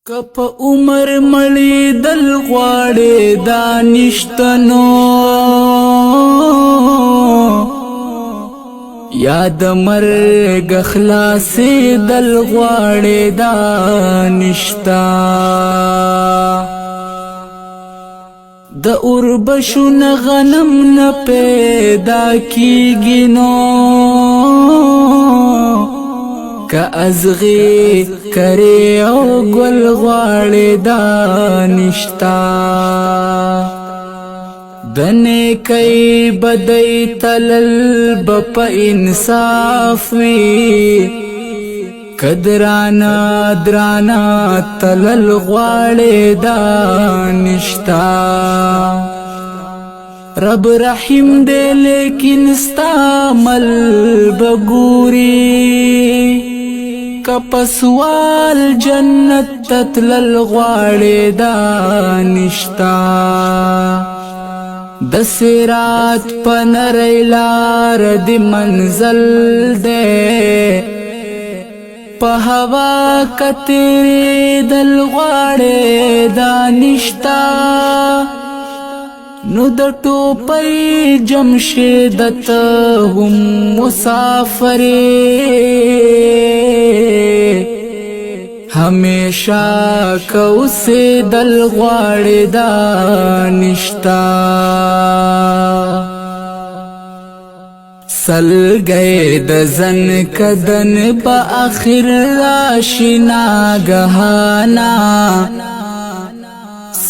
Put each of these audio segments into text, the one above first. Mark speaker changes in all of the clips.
Speaker 1: کپ عمر مړی دل غواړي دانشتنو یاد مرګ خلاصې دل غواړي دانشتا د اوربشو نه غنم نه پیدا کیږي نو که ازغی کری او گل غواړي دانشتا دنه کئی بدئی تلل بپ انصاف وی کدرانا درانا تلل غواړي دانشتا رب رحیم دے لیکن ستا مل بگوری کپسوال جنت تتلل غواړي دانشتا د صراط په نری لار د منزل دے په هوا کتیری دل غواړي دانشتا نو د ټوپۍ جمشیدت هم مسافر همیشا کوسه دل غواړي دانشتا سلګي د زن کدن په اخر راشنا غهانا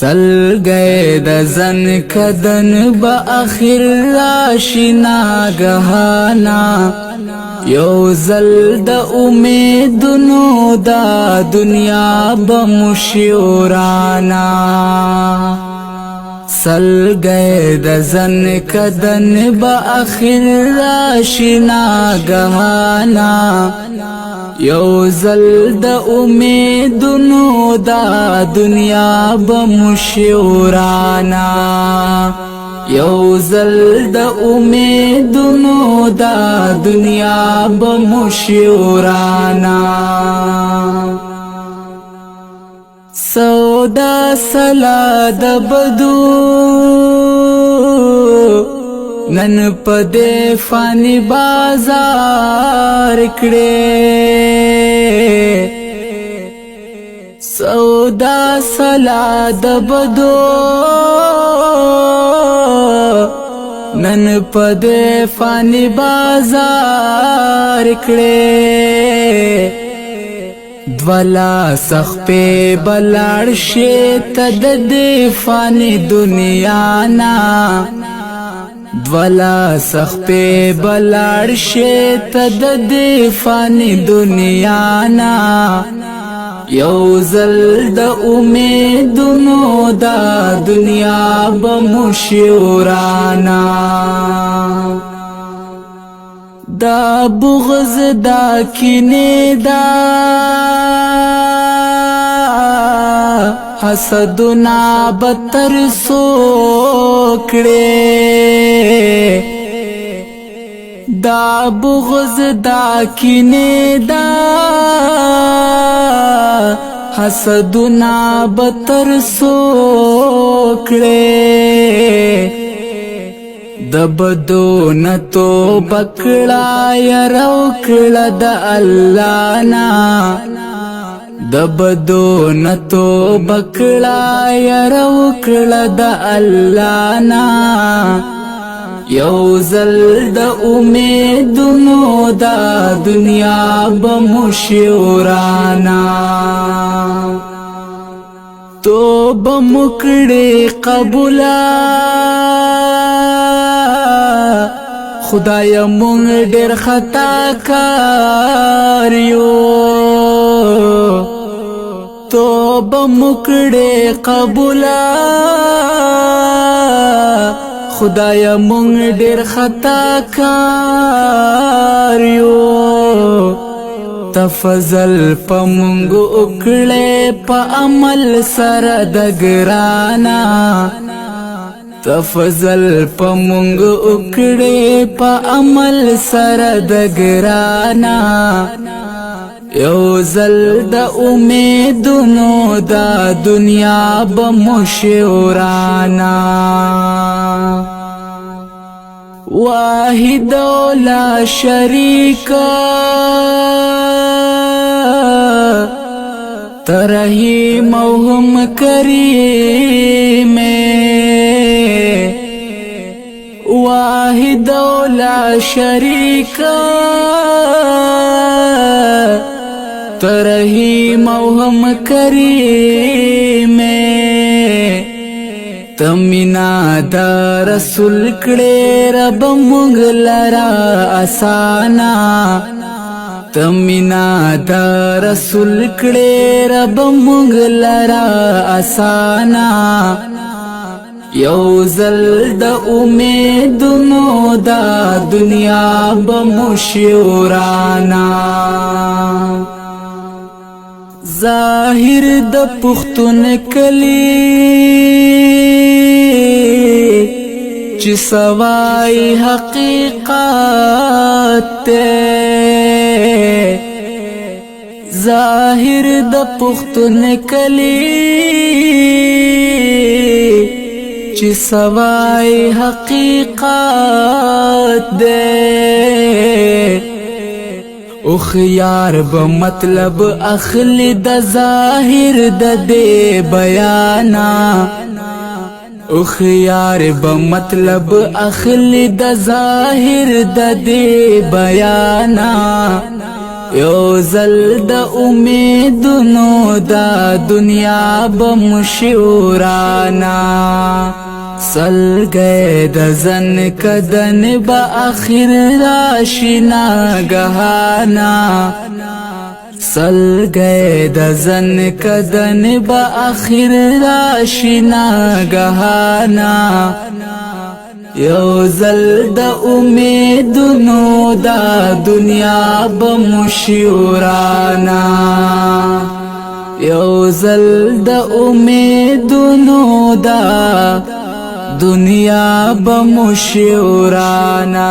Speaker 1: سلګي د زن کدن په اخر راشنا غهانا یو زل د امیدونو دا دنیا بمشورانا سلګي د زن کدن با اخر راشنا غهانا یو زل د امیدونو دا دنیا بمشورانا یو زل د امیدونو دا دنیا بمشورانا سودا سلا د بدو نن پدې فانی بازار کړې سودا سلا د بدو نن پدې فانی بازار کړې دولا سخ په بلار شي تد دې فانی دنیا نا دولا سخ په بلار شي تد دې فانی دنیا نا یو زل د امیدونو دا دنیا بمشورانا دا بغض دا کینه دا حسدنا بتر سوکړي دا بغض دا کینه دا حسدنا بتر سوکړي د بدو نتو بکړه یرو کړه د الله نا د بدو نتو بکړه یرو کړه د الله نا یو زل د امیدونو دا دنیا بمشورانا توبه مکړې قبولا خدای مونږ ډېر خطا کار یو توبه مکړې قبولا خدای مونږ ډېر خطا کار یو تفضل په مونږ وکړې په عمل سره د ګرانا تفضل په مونږ وکړې په عمل سره د ګرانا یو زل د امیدونو دا دنیا بمشورانا واحد لا شریک ترحیم و هم کریم واحد لا شریک ترحیم و هم کریم تمینا دا رسول کڑے رب مونگ لرا آسانا تمینا دا رسول کڑے رب مونگ لرا آسانا یو زل دا امیدونو دا دنیا بمشورانا ظاہر دا پختون کلی چی سوائی حقیقت ظاہر دا پختون کلی چی سوائی حقیقت اخیار بمطلب اخلی دا ظاہر دا دے بیانا اخیار بمطلب اخلی دا ظاہر دا دے بیانا یو زل دا امیدونو دا دنیا بمشورانا سل گئے دا زن کدن با آخر راشنا گہانا سل گئے دا زن کدن با آخر راشنا گہانا یو زل دا امیدونو دا دنیا بمشورانا یو زل دا امیدونو دا دنیا بمشورانا